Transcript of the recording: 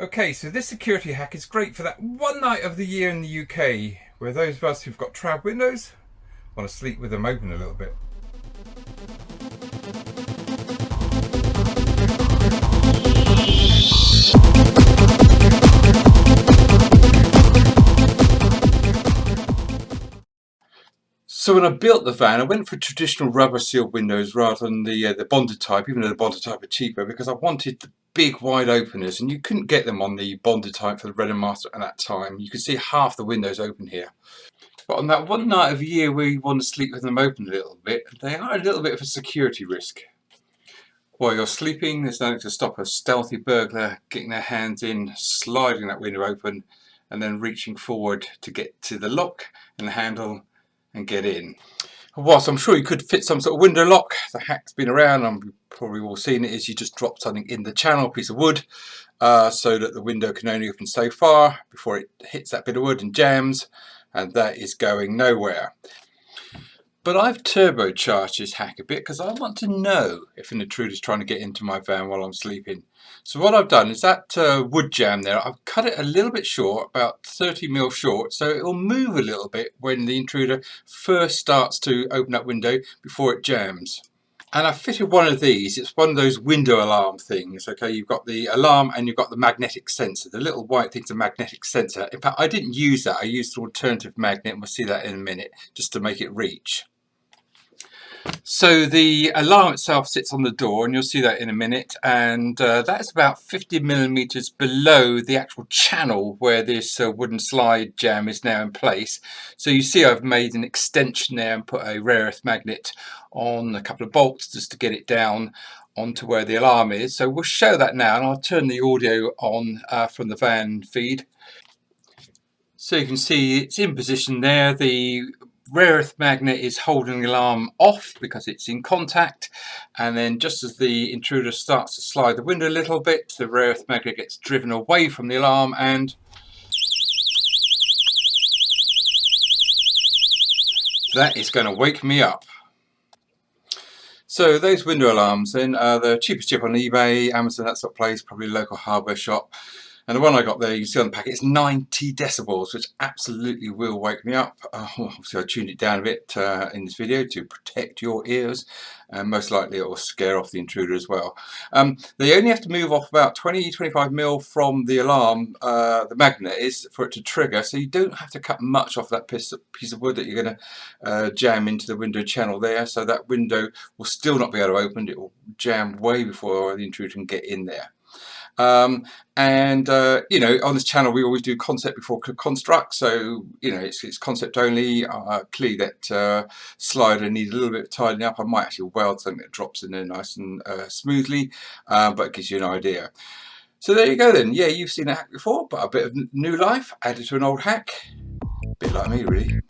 Okay, so this security hack is great for that one night of the year in the UK where those of us who've got trab windows want to sleep with them open a little bit. So when I built the van, I went for traditional rubber sealed windows rather than the bonded type, even though the bonded type are cheaper, because I wanted the big wide openers, and you couldn't get them on the bonded type for the Red and Master at that time. You could see half the windows open here. But on that one night of the year where you want to sleep with them open a little bit, they are a little bit of a security risk. While you're sleeping, there's nothing to stop a stealthy burglar getting their hands in, sliding that window open, and then reaching forward to get to the lock and the handle and get in. Whilst I'm sure you could fit some sort of window lock, the hack's been around, and you've probably all seen it, is you just drop something in the channel, a piece of wood, so that the window can only open so far before it hits that bit of wood and jams, and that is going nowhere. But I've turbocharged this hack a bit because I want to know if an intruder is trying to get into my van while I'm sleeping. So what I've done is that wood jam there, I've cut it a little bit short, about 30mm short, so it will move a little bit when the intruder first starts to open that window before it jams. And I fitted one of these. It's one of those window alarm things. Okay, you've got the alarm and you've got the magnetic sensor. The little white thing's a magnetic sensor. In fact, I didn't use that. I used an alternative magnet, and we'll see that in a minute, just to make it reach. So the alarm itself sits on the door, and you'll see that in a minute, and that's about 50mm below the actual channel where this wooden slide jam is now in place. So you see I've made an extension there and put a rare earth magnet on a couple of bolts just to get it down onto where the alarm is. So we'll show that now, and I'll turn the audio on from the van feed. So you can see it's in position there. The rare earth magnet is holding the alarm off because it's in contact, and then just as the intruder starts to slide the window a little bit, the rare earth magnet gets driven away from the alarm, and that is going to wake me up. So those window alarms then are the cheapest chip on eBay, Amazon, that sort of place, probably a local hardware shop. And the one I got there, you can see on the packet, it's 90 decibels, which absolutely will wake me up. Obviously I tuned it down a bit in this video to protect your ears, and most likely it will scare off the intruder as well. They only have to move off about 20-25mm from the alarm, the magnet is, for it to trigger, so you don't have to cut much off that piece of wood that you're going to jam into the window channel there, so that window will still not be able to open. It will jam way before the intruder can get in there. You know, on this channel we always do concept before construct, so you know it's concept only. Clearly that slider needs a little bit of tidying up. I might actually weld something that drops in there nice and smoothly, but it gives you an idea. So there you go then. Yeah, you've seen a hack before, but a bit of new life added to an old hack. A bit like me really.